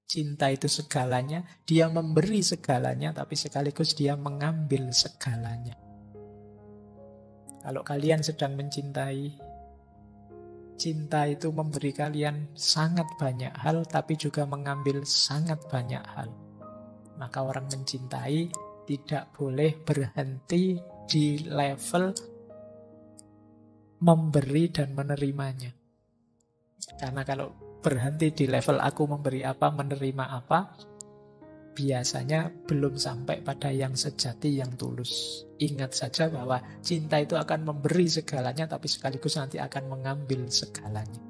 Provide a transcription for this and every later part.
Cinta itu segalanya, dia memberi segalanya, tapi sekaligus dia mengambil segalanya. Kalau kalian sedang mencintai, cinta itu memberi kalian sangat banyak hal, tapi juga mengambil sangat banyak hal. Maka orang mencintai tidak boleh berhenti di level memberi dan menerimanya. Karena kalau berhenti di level aku memberi apa, menerima apa, biasanya belum sampai pada yang sejati, yang tulus. Ingat saja bahwa cinta itu akan memberi segalanya, tapi sekaligus nanti akan mengambil segalanya.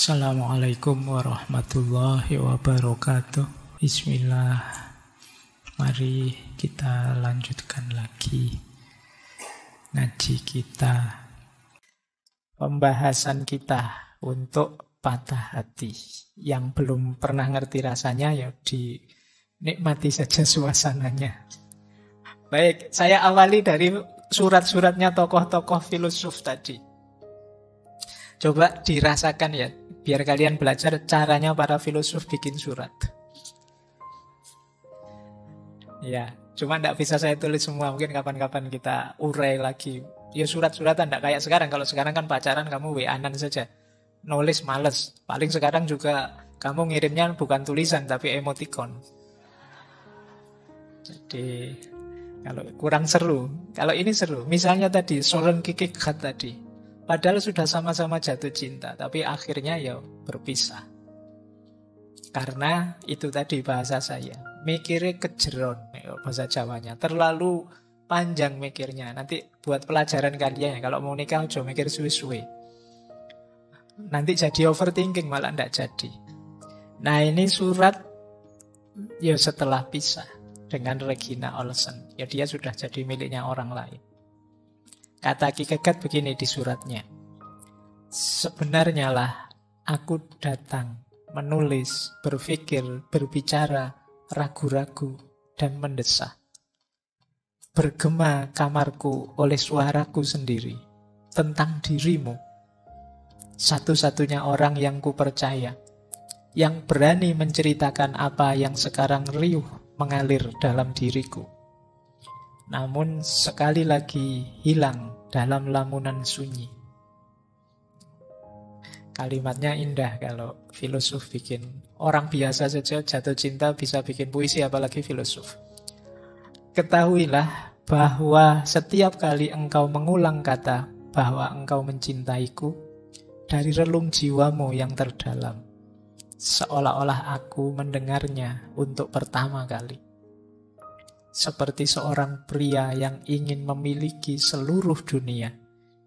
Assalamualaikum warahmatullahi wabarakatuh. Bismillah. Mari kita lanjutkan lagi ngaji kita. Pembahasan kita untuk patah hati. Yang belum pernah ngerti rasanya, ya dinikmati saja suasananya. Baik, saya awali dari surat-suratnya tokoh-tokoh filosof tadi. Coba dirasakan ya, biar kalian belajar caranya para filosof bikin surat. Ya, cuma tidak bisa saya tulis semua, mungkin kapan-kapan kita urai lagi. Ya surat-suratan, tidak kayak sekarang. Kalau sekarang kan pacaran kamu WA-an saja. Nulis males. Paling sekarang juga kamu ngirimnya bukan tulisan, tapi emoticon. Jadi, kalau kurang seru. Kalau ini seru. Misalnya tadi, Soren Kierkegaard tadi. Padahal sudah sama-sama jatuh cinta, tapi akhirnya ya berpisah. Karena itu tadi bahasa saya, mikirnya kejeron, bahasa Jawanya. Terlalu panjang mikirnya. Nanti buat pelajaran kalian ya, kalau mau nikah jangan mikir suwe-suwe. Nanti jadi overthinking, malah tidak jadi. Nah ini surat ya setelah pisah dengan Regina Olsen. Ya dia sudah jadi miliknya orang lain. Kata Kierkegaard begini di suratnya. Sebenarnya lah aku datang, menulis, berpikir, berbicara, ragu-ragu, dan mendesak. Bergema kamarku oleh suaraku sendiri tentang dirimu. Satu-satunya orang yang kupercaya, yang berani menceritakan apa yang sekarang riuh mengalir dalam diriku. Namun sekali lagi hilang dalam lamunan sunyi. Kalimatnya indah kalau filosof bikin. Orang biasa saja jatuh cinta bisa bikin puisi, apalagi filosof. Ketahuilah bahwa setiap kali engkau mengulang kata bahwa engkau mencintaiku, dari relung jiwamu yang terdalam, seolah-olah aku mendengarnya untuk pertama kali. Seperti seorang pria yang ingin memiliki seluruh dunia,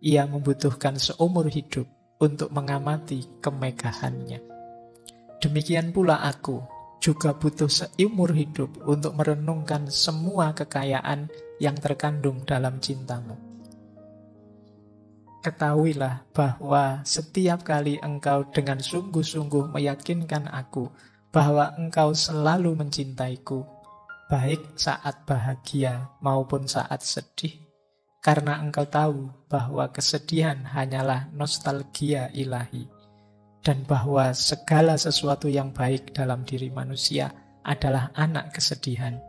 ia membutuhkan seumur hidup untuk mengamati kemegahannya. Demikian pula aku juga butuh seumur hidup untuk merenungkan semua kekayaan yang terkandung dalam cintamu. Ketahuilah bahwa setiap kali engkau dengan sungguh-sungguh meyakinkan aku bahwa engkau selalu mencintaiku, baik saat bahagia maupun saat sedih, karena engkau tahu bahwa kesedihan hanyalah nostalgia ilahi, dan bahwa segala sesuatu yang baik dalam diri manusia adalah anak kesedihan.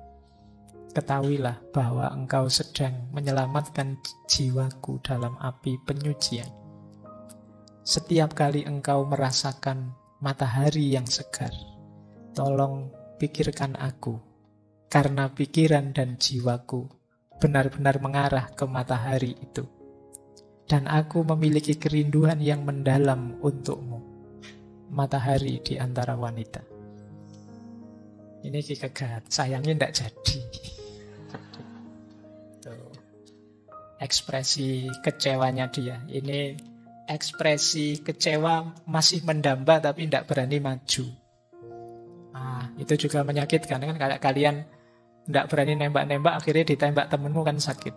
Ketahuilah bahwa engkau sedang menyelamatkan jiwaku dalam api penyucian. Setiap kali engkau merasakan matahari yang segar, tolong pikirkan aku, karena pikiran dan jiwaku benar-benar mengarah ke matahari itu. Dan aku memiliki kerinduan yang mendalam untukmu, matahari di antara wanita. Ini Kierkegaard, sayangnya tidak jadi. Tuh. Ekspresi kecewanya dia. Ini ekspresi kecewa masih mendamba tapi tidak berani maju. Nah, itu juga menyakitkan kan, kayak kalian tidak berani nembak-nembak, akhirnya ditembak temenmu kan sakit.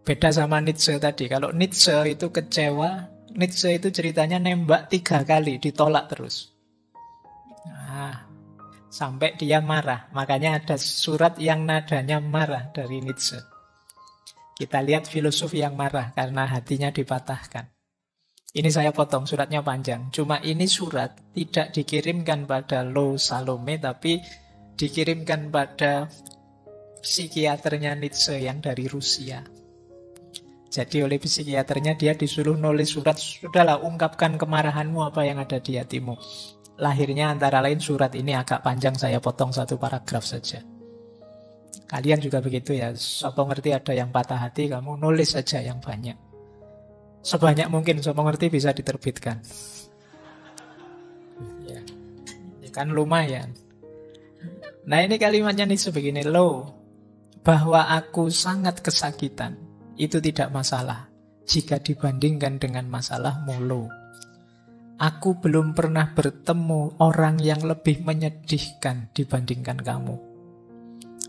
Beda sama Nietzsche tadi. Kalau Nietzsche itu kecewa, Nietzsche itu ceritanya nembak 3 kali, ditolak terus. Nah, sampai dia marah. Makanya ada surat yang nadanya marah dari Nietzsche. Kita lihat filosof yang marah karena hatinya dipatahkan. Ini saya potong, suratnya panjang. Cuma ini surat tidak dikirimkan pada Lo Salome, tapi dikirimkan pada psikiaternya Nietzsche yang dari Rusia. Jadi oleh psikiaternya dia disuruh nulis surat, sudahlah ungkapkan kemarahanmu apa yang ada di hatimu. Lahirnya antara lain surat ini agak panjang, saya potong 1 paragraf saja. Kalian juga begitu ya, siapa ngerti ada yang patah hati, kamu nulis saja yang banyak. Sebanyak mungkin, siapa ngerti bisa diterbitkan. Ya, kan lumayan. Nah ini kalimatnya nih sebegini, lo, bahwa aku sangat kesakitan, itu tidak masalah jika dibandingkan dengan masalahmu, lo. Aku belum pernah bertemu orang yang lebih menyedihkan dibandingkan kamu.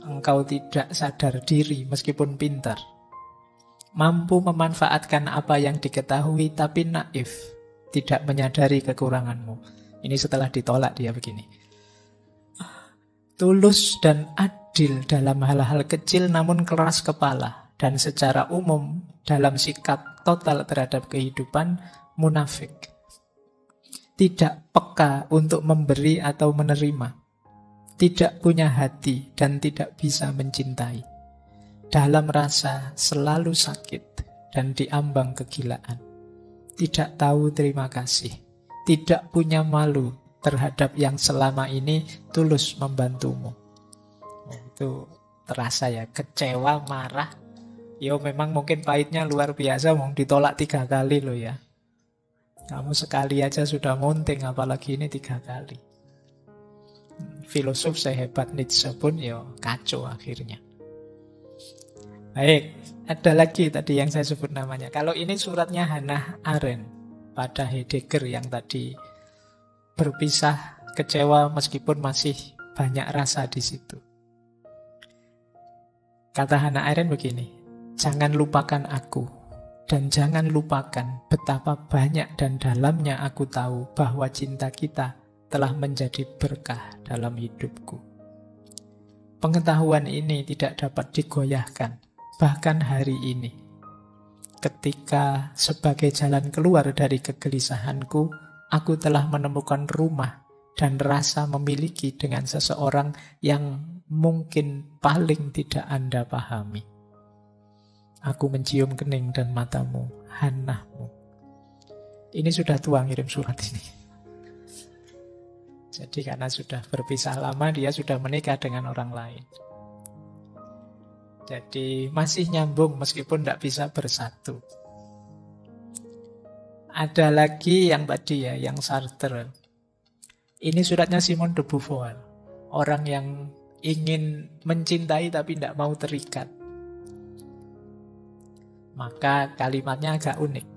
Engkau tidak sadar diri meskipun pintar. Mampu memanfaatkan apa yang diketahui tapi naif. Tidak menyadari kekuranganmu. Ini setelah ditolak dia begini. Tulus dan adil dalam hal-hal kecil namun keras kepala. Dan secara umum dalam sikap total terhadap kehidupan munafik. Tidak peka untuk memberi atau menerima. Tidak punya hati dan tidak bisa mencintai. Dalam rasa selalu sakit dan diambang kegilaan. Tidak tahu terima kasih. Tidak punya malu terhadap yang selama ini tulus membantumu. Itu terasa ya, kecewa, marah. Yo memang mungkin pahitnya luar biasa, mau ditolak 3 kali loh ya. Kamu sekali aja sudah munting, apalagi ini 3 kali. Filosof sehebat Nietzsche pun yo kacau akhirnya. Baik, ada lagi tadi yang saya sebut namanya. Kalau ini suratnya Hannah Arendt pada Heidegger yang tadi berpisah, kecewa meskipun masih banyak rasa di situ. Kata Hannah Arendt begini, jangan lupakan aku dan jangan lupakan betapa banyak dan dalamnya aku tahu bahwa cinta kita telah menjadi berkah dalam hidupku. Pengetahuan ini tidak dapat digoyahkan. Bahkan hari ini, ketika sebagai jalan keluar dari kegelisahanku, aku telah menemukan rumah dan rasa memiliki dengan seseorang yang mungkin paling tidak Anda pahami. Aku mencium kening dan matamu, Hannahmu. Ini sudah tua ngirim surat ini. Jadi karena sudah berpisah lama, dia sudah menikah dengan orang lain. Jadi masih nyambung meskipun tidak bisa bersatu. Ada lagi yang tadi ya, yang Sartre. Ini suratnya Simone de Beauvoir. Orang yang ingin mencintai tapi tidak mau terikat. Maka kalimatnya agak unik.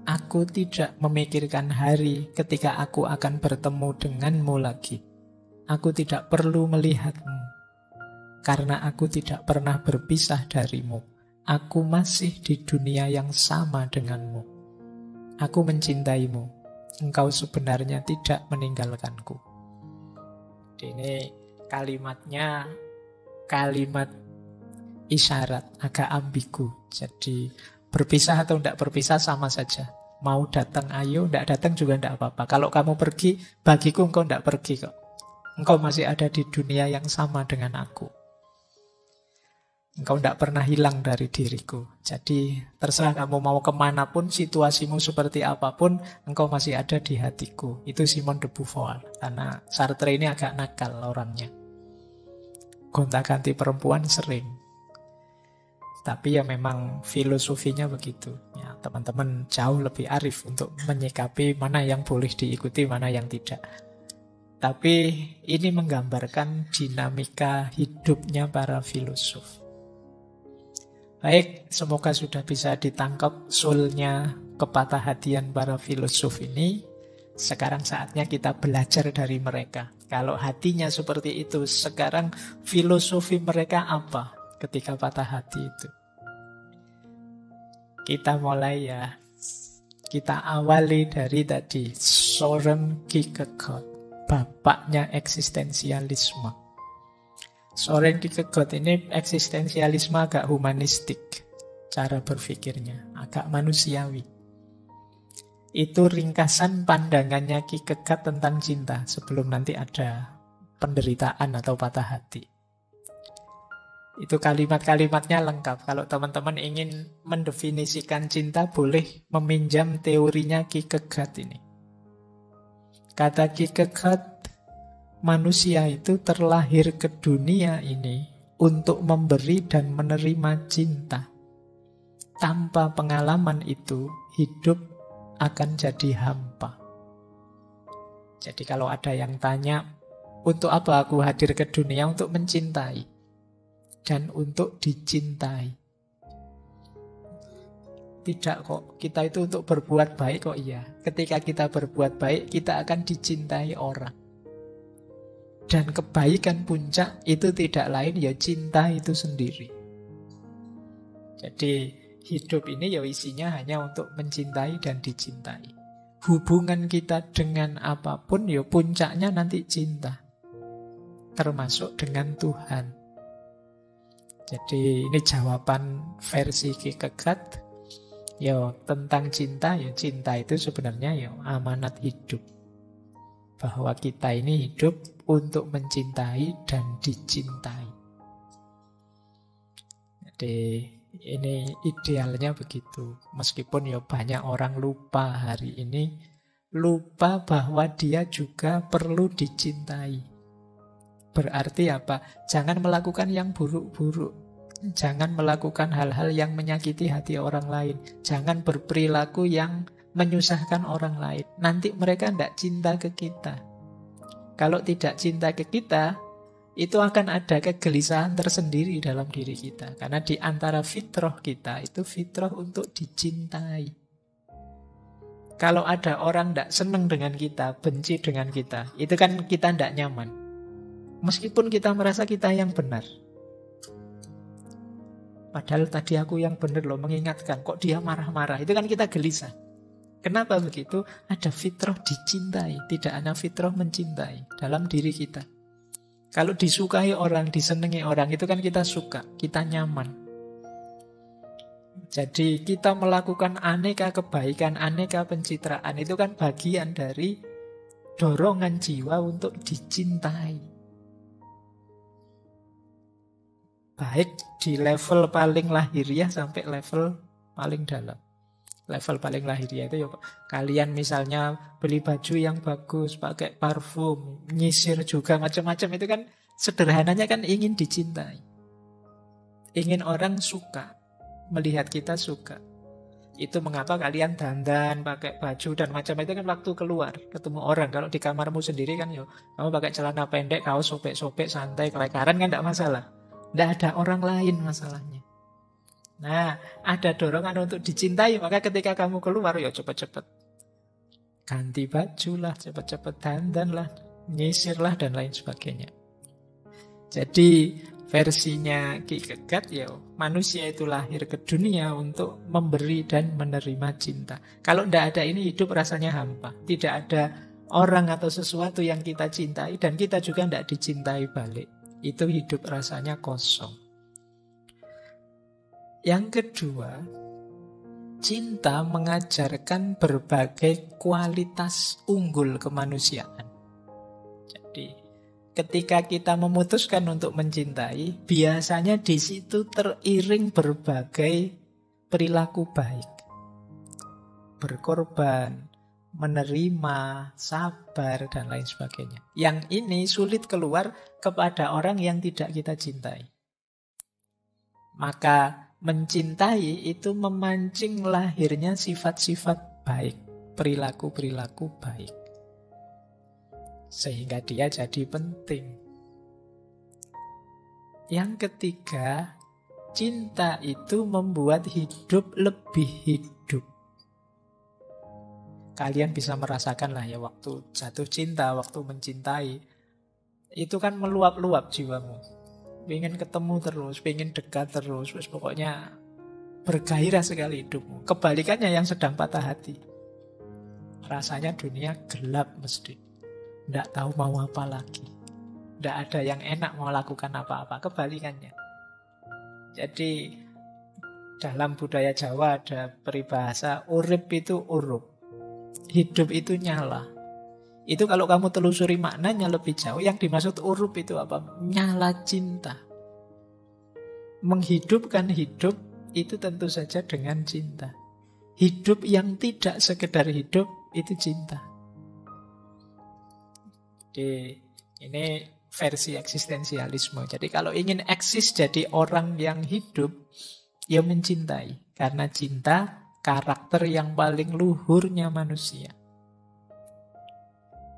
Aku tidak memikirkan hari ketika aku akan bertemu denganmu lagi. Aku tidak perlu melihatmu. Karena aku tidak pernah berpisah darimu. Aku masih di dunia yang sama denganmu. Aku mencintaimu. Engkau sebenarnya tidak meninggalkanku. Ini kalimatnya kalimat isyarat, agak ambigu. Jadi berpisah atau tidak berpisah sama saja. Mau datang ayo, tidak datang juga tidak apa-apa. Kalau kamu pergi, bagiku engkau tidak pergi kok. Engkau masih ada di dunia yang sama dengan aku. Engkau tidak pernah hilang dari diriku. Jadi terserah kamu mau kemanapun, situasimu seperti apapun, engkau masih ada di hatiku. Itu Simone de Beauvoir. Karena Sartre ini agak nakal orangnya. Gonta-ganti perempuan sering. Tapi ya memang filosofinya begitu. Ya, teman-teman jauh lebih arif untuk menyikapi mana yang boleh diikuti, mana yang tidak. Tapi ini menggambarkan dinamika hidupnya para filosof. Baik, semoga sudah bisa ditangkap soulnya kepatah hatian para filosof ini. Sekarang saatnya kita belajar dari mereka. Kalau hatinya seperti itu, sekarang filosofi mereka apa ketika patah hati itu? Kita mulai ya. Kita awali dari tadi Søren Kierkegaard, bapaknya eksistensialisme. Søren Kierkegaard ini eksistensialisme agak humanistik, cara berpikirnya agak manusiawi. Itu ringkasan pandangannya Kierkegaard tentang cinta sebelum nanti ada penderitaan atau patah hati. Itu kalimat-kalimatnya lengkap. Kalau teman-teman ingin mendefinisikan cinta, boleh meminjam teorinya Kierkegaard ini. Kata Kierkegaard, manusia itu terlahir ke dunia ini untuk memberi dan menerima cinta. Tanpa pengalaman itu, hidup akan jadi hampa. Jadi kalau ada yang tanya, untuk apa aku hadir ke dunia? Untuk mencintai dan untuk dicintai. Tidak kok, kita itu untuk berbuat baik kok iya. Ketika kita berbuat baik, kita akan dicintai orang. Dan kebaikan puncak itu tidak lain ya cinta itu sendiri. Jadi hidup ini ya isinya hanya untuk mencintai dan dicintai. Hubungan kita dengan apapun ya puncaknya nanti cinta. Termasuk dengan Tuhan. Jadi ini jawaban versi Kierkegaard. Ya tentang cinta, ya cinta itu sebenarnya ya amanat hidup. Bahwa kita ini hidup untuk mencintai dan dicintai. Jadi ini idealnya begitu. Meskipun ya banyak orang lupa hari ini, lupa bahwa dia juga perlu dicintai. Berarti apa? Jangan melakukan yang buruk-buruk. Jangan melakukan hal-hal yang menyakiti hati orang lain. Jangan berperilaku yang menyusahkan orang lain. Nanti mereka tidak cinta ke kita. Kalau tidak cinta ke kita, itu akan ada kegelisahan tersendiri dalam diri kita. Karena di antara fitrah kita, itu fitrah untuk dicintai. Kalau ada orang tidak senang dengan kita, benci dengan kita, itu kan kita tidak nyaman. Meskipun kita merasa kita yang benar. Padahal tadi aku yang benar loh, mengingatkan. Kok dia marah-marah? Itu kan kita gelisah. Kenapa begitu? Ada fitrah dicintai. Tidak ada fitrah mencintai dalam diri kita. Kalau disukai orang, disenangi orang, itu kan kita suka. Kita nyaman. Jadi kita melakukan aneka kebaikan, aneka pencitraan. Itu kan bagian dari dorongan jiwa untuk dicintai. Baik di level paling lahiriah sampai level paling dalam. Level paling lahiriah itu ya kalian misalnya beli baju yang bagus, pakai parfum, nyisir juga macam-macam, itu kan sederhananya kan ingin dicintai. Ingin orang suka, melihat kita suka. Itu mengapa kalian dandan, pakai baju dan macam itu kan waktu keluar ketemu orang. Kalau di kamarmu sendiri kan yo, kamu pakai celana pendek, kaos sobek-sobek, santai, kelekaran kan tidak masalah. Tidak ada orang lain masalahnya. Nah, ada dorongan untuk dicintai. Maka ketika kamu keluar, ya cepat-cepat ganti baju lah, cepat-cepat dandan lah, nyisir lah, dan lain sebagainya. Jadi versinya Kierkegaard ya, manusia itu lahir ke dunia untuk memberi dan menerima cinta. Kalau tidak ada ini, hidup rasanya hampa. Tidak ada orang atau sesuatu yang kita cintai, dan kita juga tidak dicintai balik. Itu hidup rasanya kosong. Yang kedua, cinta mengajarkan berbagai kualitas unggul kemanusiaan. Jadi, ketika kita memutuskan untuk mencintai, biasanya di situ teriring berbagai perilaku baik. Berkorban, menerima, sabar, dan lain sebagainya. Yang ini sulit keluar kepada orang yang tidak kita cintai. Maka mencintai itu memancing lahirnya sifat-sifat baik, perilaku-perilaku baik. Sehingga dia jadi penting. Yang ketiga, cinta itu membuat hidup lebih hidup. Kalian bisa merasakan lah ya, waktu jatuh cinta, waktu mencintai, itu kan meluap-luap jiwamu. Pengen ketemu terus, pengen dekat terus, pokoknya bergairah sekali hidupmu. Kebalikannya yang sedang patah hati. Rasanya dunia gelap mesti. Tidak tahu mau apa lagi. Tidak ada yang enak mau lakukan apa-apa. Kebalikannya. Jadi dalam budaya Jawa ada peribahasa urip itu urup. Hidup itu nyala. Itu kalau kamu telusuri maknanya lebih jauh, yang dimaksud urup itu apa? Nyala cinta. Menghidupkan hidup itu tentu saja dengan cinta. Hidup yang tidak sekedar hidup itu cinta. Jadi ini versi eksistensialisme. Jadi kalau ingin eksis jadi orang yang hidup, ya mencintai. Karena cinta karakter yang paling luhurnya manusia.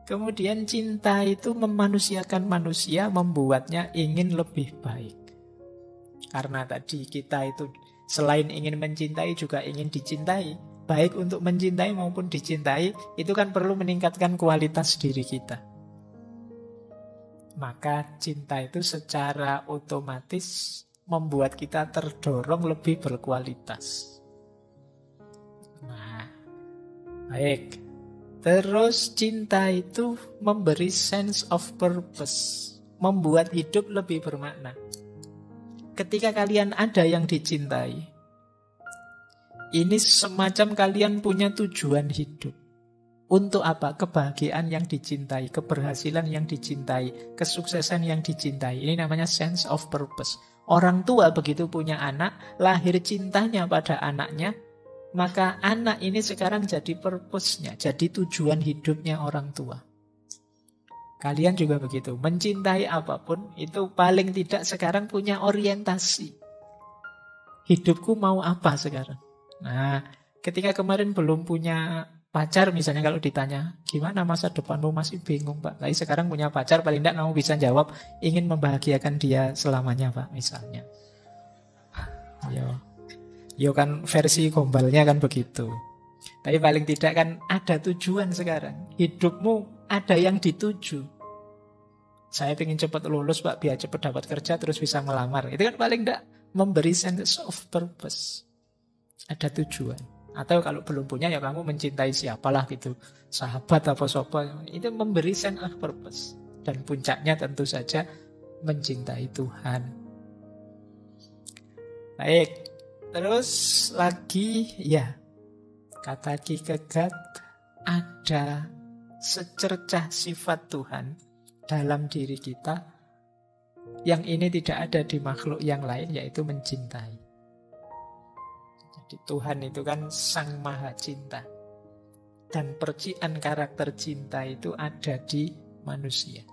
Kemudian cinta itu memanusiakan manusia, membuatnya ingin lebih baik. Karena tadi kita itu selain ingin mencintai juga ingin dicintai. Baik untuk mencintai maupun dicintai, itu kan perlu meningkatkan kualitas diri kita. Maka cinta itu secara otomatis membuat kita terdorong lebih berkualitas. Nah, baik. Terus cinta itu memberi sense of purpose, membuat hidup lebih bermakna. Ketika kalian ada yang dicintai, ini semacam kalian punya tujuan hidup. Untuk apa? Kebahagiaan yang dicintai, keberhasilan yang dicintai, kesuksesan yang dicintai. Ini namanya sense of purpose. Orang tua begitu punya anak, lahir cintanya pada anaknya, maka anak ini sekarang jadi purpose-nya, jadi tujuan hidupnya orang tua. Kalian juga begitu. Mencintai apapun, itu paling tidak sekarang punya orientasi. Hidupku mau apa sekarang? Nah, ketika kemarin belum punya pacar misalnya, kalau ditanya, gimana masa depanmu, masih bingung Pak. Tapi sekarang punya pacar, paling tidak kamu bisa jawab, ingin membahagiakan dia selamanya Pak, misalnya. Yo kan versi gombalnya kan begitu. Tapi paling tidak kan ada tujuan sekarang. Hidupmu ada yang dituju. Saya ingin cepat lulus Pak, biar cepat dapat kerja terus bisa melamar. Itu kan paling tidak memberi sense of purpose. Ada tujuan. Atau kalau belum punya ya kamu mencintai siapalah gitu. Sahabat atau sopo. Itu memberi sense of purpose. Dan puncaknya tentu saja mencintai Tuhan. Baik. Terus lagi ya, kata Ki Kegat, ada secercah sifat Tuhan dalam diri kita yang ini tidak ada di makhluk yang lain, yaitu mencintai. Jadi Tuhan itu kan Sang Maha Cinta. Dan percikan karakter cinta itu ada di manusia.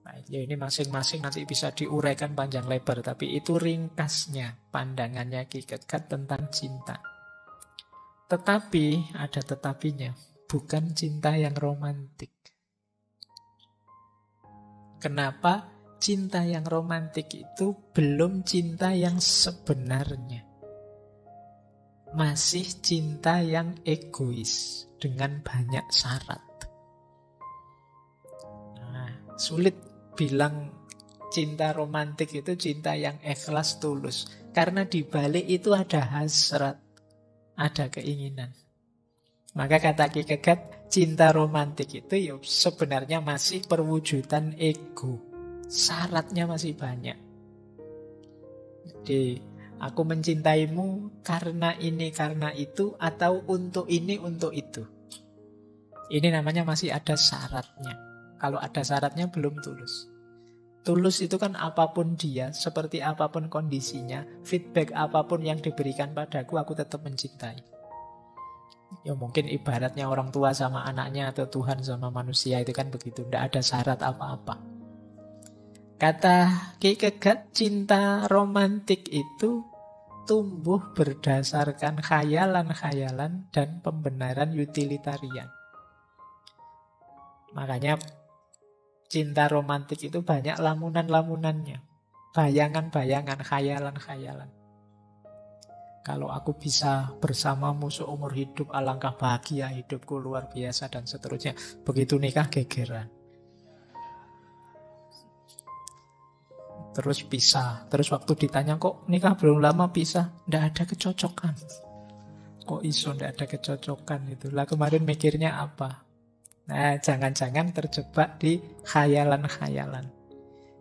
Nah, ya ini masing-masing nanti bisa diuraikan panjang lebar, tapi itu ringkasnya pandangannya Ki Kegat tentang cinta. Tetapi ada tetapinya, bukan cinta yang romantik. Kenapa? Cinta yang romantik itu belum cinta yang sebenarnya. Masih cinta yang egois dengan banyak syarat. Nah, sulit bilang cinta romantik itu cinta yang ikhlas tulus. Karena di balik itu ada hasrat, ada keinginan. Maka kata Ki Kegat, cinta romantik itu ya sebenarnya masih perwujudan ego. Syaratnya masih banyak. Jadi, aku mencintaimu karena ini, karena itu, atau untuk ini, untuk itu. Ini namanya masih ada syaratnya. Kalau ada syaratnya belum tulus. Tulus itu kan apapun dia, seperti apapun kondisinya, feedback apapun yang diberikan padaku, aku tetap mencintai. Ya mungkin ibaratnya orang tua sama anaknya atau Tuhan sama manusia itu kan begitu. Tidak ada syarat apa-apa. Kata Ki Kegat, cinta romantik itu tumbuh berdasarkan khayalan-khayalan dan pembenaran utilitarian. Makanya cinta romantik itu banyak lamunan-lamunannya. Bayangan-bayangan, khayalan-khayalan. Kalau aku bisa bersamamu seumur hidup, alangkah bahagia hidupku, luar biasa, dan seterusnya. Begitu nikah gegeran. Terus pisah. Terus waktu ditanya, kok nikah belum lama pisah? Tidak ada kecocokan. kok iso ndak ada kecocokan itu. Lah kemarin mikirnya apa? Nah, jangan-jangan terjebak di khayalan-khayalan.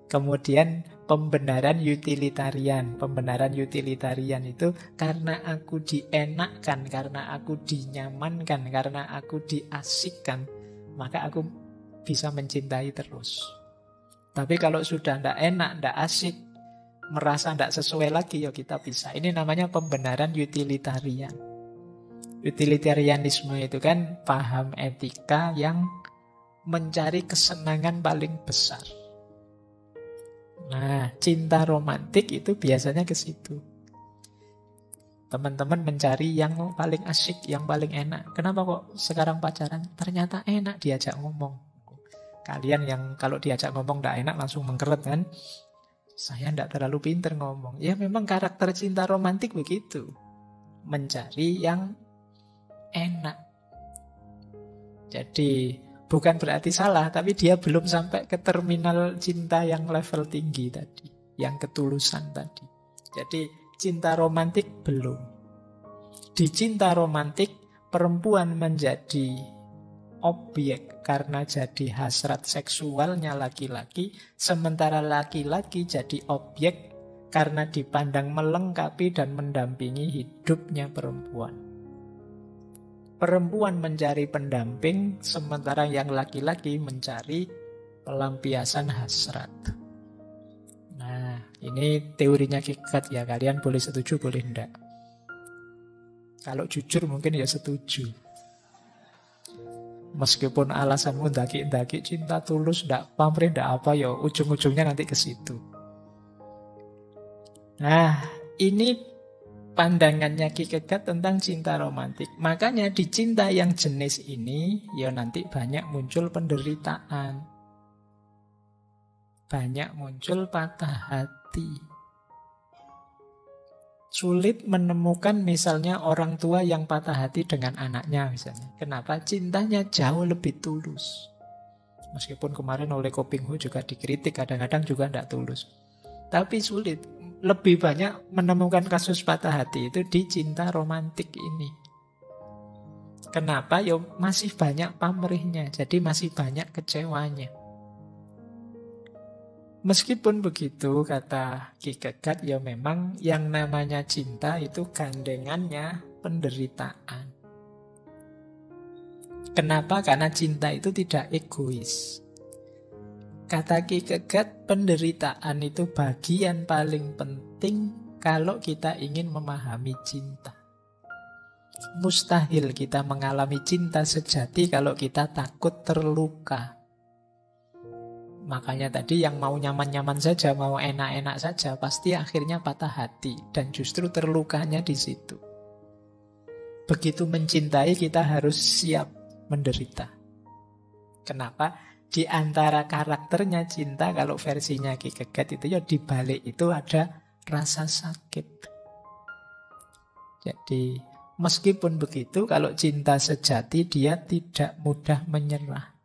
Kemudian pembenaran utilitarian. Pembenaran utilitarian itu karena aku dienakkan, karena aku dinyamankan, karena aku diasikkan, maka aku bisa mencintai terus. Tapi kalau sudah ndak enak, ndak asik, merasa ndak sesuai lagi, ya kita bisa. Ini namanya pembenaran utilitarian. Utilitarianisme itu kan paham etika yang mencari kesenangan paling besar. Nah, cinta romantik itu biasanya ke situ. Teman-teman mencari yang paling asyik, yang paling enak. Kenapa kok sekarang pacaran? Ternyata enak diajak ngomong. Kalian yang kalau diajak ngomong ndak enak langsung mengkeret kan? Saya ndak terlalu pinter ngomong. Ya memang karakter cinta romantik begitu. Mencari yang enak. Jadi bukan berarti salah, tapi dia belum sampai ke terminal cinta yang level tinggi tadi, yang ketulusan tadi. Jadi cinta romantik belum. Di cinta romantik perempuan menjadi objek karena jadi hasrat seksualnya laki-laki, sementara laki-laki jadi objek karena dipandang melengkapi dan mendampingi hidupnya perempuan. Perempuan mencari pendamping, sementara yang laki-laki mencari pelampiasan hasrat. Nah, ini teorinya Kierkegaard ya. Kalian boleh setuju, boleh enggak. Kalau jujur mungkin ya setuju. Meskipun alasanmu ndaki-ndaki cinta tulus, ndak pamrih, ndak apa, ya ujung-ujungnya nanti ke situ. Nah, ini pandangannya Kierkegaard tentang cinta romantik. Makanya di cinta yang jenis ini, ya nanti banyak muncul penderitaan. Banyak muncul patah hati. Sulit menemukan misalnya orang tua yang patah hati dengan anaknya misalnya. Kenapa? Cintanya jauh lebih tulus. Meskipun kemarin oleh Kopingho juga dikritik, kadang-kadang juga tidak tulus. Tapi sulit. Lebih banyak menemukan kasus patah hati itu di cinta romantik ini. Kenapa? Ya masih banyak pamrihnya, jadi masih banyak kecewanya. Meskipun begitu, kata Kierkegaard, ya memang yang namanya cinta itu gandengannya penderitaan. Kenapa? Karena cinta itu tidak egois. Kata Kierkegaard, penderitaan itu bagian paling penting kalau kita ingin memahami cinta. Mustahil kita mengalami cinta sejati kalau kita takut terluka. Makanya tadi yang mau nyaman-nyaman saja, mau enak-enak saja, pasti akhirnya patah hati. Dan justru terlukanya di situ. Begitu mencintai, kita harus siap menderita. Kenapa? Di antara karakternya cinta, kalau versinya Kierkegaard itu ya di balik itu ada rasa sakit. Jadi meskipun begitu, kalau cinta sejati dia tidak mudah menyerah.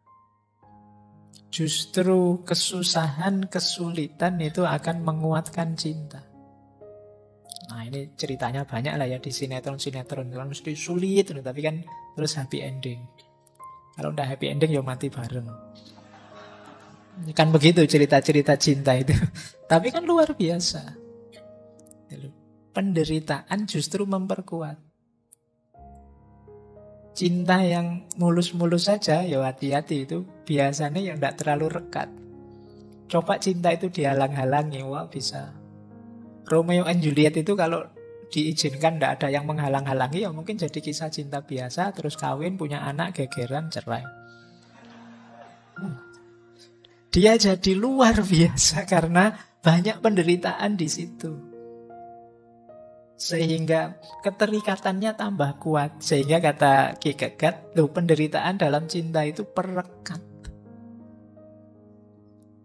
Justru kesusahan, kesulitan itu akan menguatkan cinta. Nah ini ceritanya banyak lah ya di sinetron-sinetron. Kan mesti sulit, tapi kan terus happy ending. Kalau udah happy ending ya mati bareng. Kan begitu cerita-cerita cinta itu. Tapi kan luar biasa. Penderitaan justru memperkuat. Cinta yang mulus-mulus saja, ya hati-hati itu. Biasanya yang tidak terlalu rekat. Coba cinta itu dihalang-halangi, wah bisa. Romeo and Juliet itu kalau diizinkan tidak ada yang menghalang-halangi, ya mungkin jadi kisah cinta biasa, terus kawin, punya anak, gegeran, cerai. Dia jadi luar biasa karena banyak penderitaan di situ. Sehingga keterikatannya tambah kuat. Sehingga kata Kierkegaard, penderitaan dalam cinta itu perekat.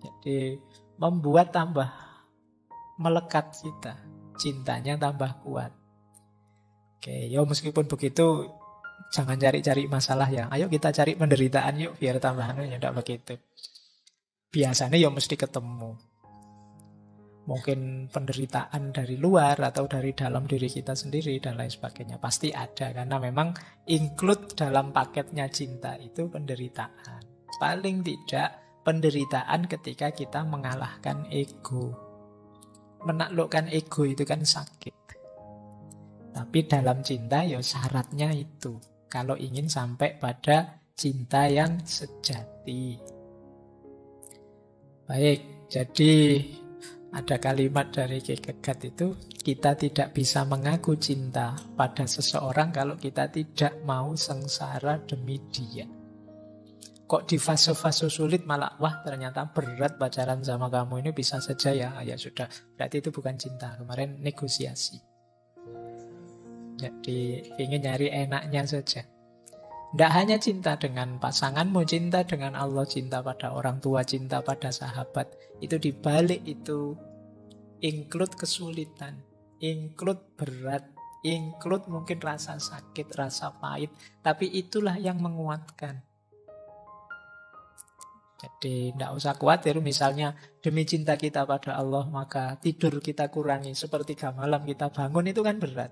Jadi membuat tambah melekat kita. Cintanya tambah kuat. Oke, ya meskipun begitu jangan cari-cari masalah ya. Ayo kita cari penderitaan yuk biar tambahannya ya tidak begitu. Biasanya ya mesti ketemu. Mungkin penderitaan dari luar atau dari dalam diri kita sendiri dan lain sebagainya. Pasti ada, karena memang include dalam paketnya cinta itu penderitaan. Paling tidak penderitaan ketika kita mengalahkan ego. Menaklukkan ego itu kan sakit. Tapi dalam cinta ya syaratnya itu. Kalau ingin sampai pada cinta yang sejati. Baik, jadi ada kalimat dari Kierkegaard itu, kita tidak bisa mengaku cinta pada seseorang kalau kita tidak mau sengsara demi dia. Kok di fase-fase sulit malah, wah ternyata berat pacaran sama kamu ini, bisa saja ya, ya sudah, berarti itu bukan cinta. Kemarin negosiasi. Jadi ingin nyari enaknya saja. Tidak hanya cinta dengan pasanganmu, cinta dengan Allah, cinta pada orang tua, cinta pada sahabat. Itu dibalik itu include kesulitan, include berat, include mungkin rasa sakit, rasa pahit. Tapi itulah yang menguatkan. Jadi tidak usah khawatir, misalnya demi cinta kita pada Allah maka tidur kita kurangi, sepertiga malam kita bangun, itu kan berat.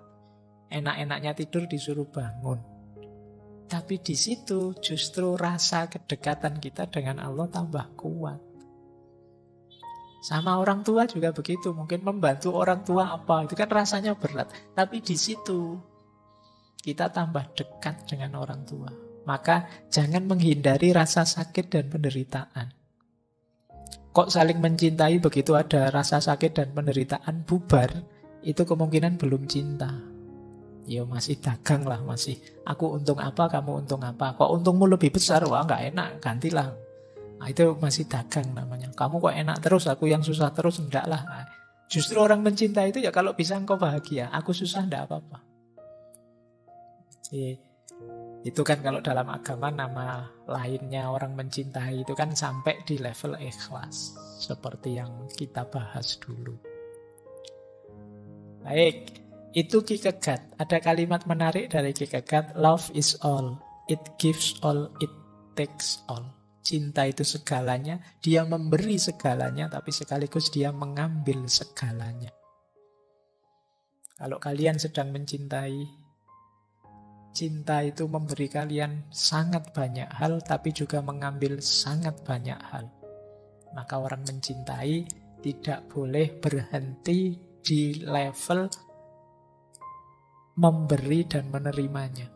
Enak-enaknya tidur disuruh bangun. Tapi di situ justru rasa kedekatan kita dengan Allah tambah kuat. Sama orang tua juga begitu. Mungkin membantu orang tua apa, itu kan rasanya berat. Tapi di situ kita tambah dekat dengan orang tua. Maka jangan menghindari rasa sakit dan penderitaan. Kok saling mencintai begitu ada rasa sakit dan penderitaan bubar, itu kemungkinan belum cinta. Ya masih dagang lah, masih aku untung apa, kamu untung apa. Kok untungmu lebih besar, wah nggak enak, gantilah. Nah, itu masih dagang namanya. Kamu kok enak terus, aku yang susah terus, enggak lah. Nah, justru orang mencinta itu ya kalau bisa engkau bahagia, aku susah enggak apa-apa. Jadi, itu kan kalau dalam agama nama lainnya orang mencintai itu kan sampai di level ikhlas. Seperti yang kita bahas dulu. Baik. Itu Kierkegaard. Ada kalimat menarik dari Kierkegaard, love is all, it gives all, it takes all. Cinta itu segalanya, dia memberi segalanya, tapi sekaligus dia mengambil segalanya. Kalau kalian sedang mencintai, cinta itu memberi kalian sangat banyak hal, tapi juga mengambil sangat banyak hal. Maka orang mencintai tidak boleh berhenti di level memberi dan menerimanya.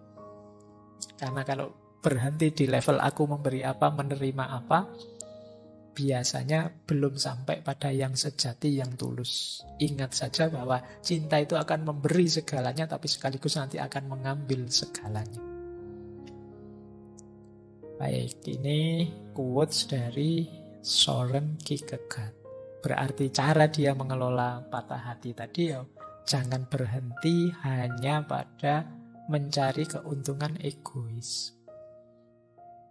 Karena kalau berhenti di level aku memberi apa, menerima apa, biasanya belum sampai pada yang sejati, yang tulus. Ingat saja bahwa cinta itu akan memberi segalanya, tapi sekaligus nanti akan mengambil segalanya. Baik, ini quotes dari Søren Kierkegaard. Berarti cara dia mengelola patah hati tadi ya, jangan berhenti hanya pada mencari keuntungan egois.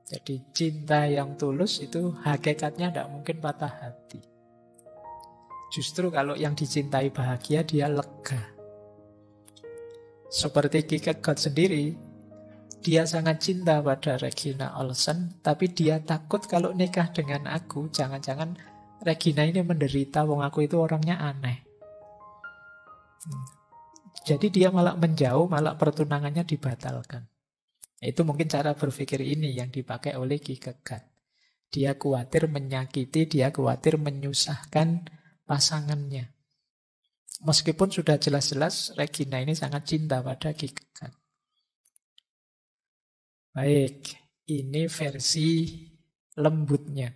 Jadi cinta yang tulus itu hakikatnya tidak mungkin patah hati. Justru kalau yang dicintai bahagia, dia lega. Seperti Kierkegaard sendiri, dia sangat cinta pada Regina Olsen, tapi dia takut kalau nikah dengan aku, jangan-jangan Regina ini menderita, wong aku itu orangnya aneh. Jadi dia malah menjauh, malah pertunangannya dibatalkan. Itu mungkin cara berpikir ini yang dipakai oleh Kierkegaard. Dia khawatir menyakiti, dia khawatir menyusahkan pasangannya. Meskipun sudah jelas-jelas Regina ini sangat cinta pada Kierkegaard. Baik, ini versi lembutnya.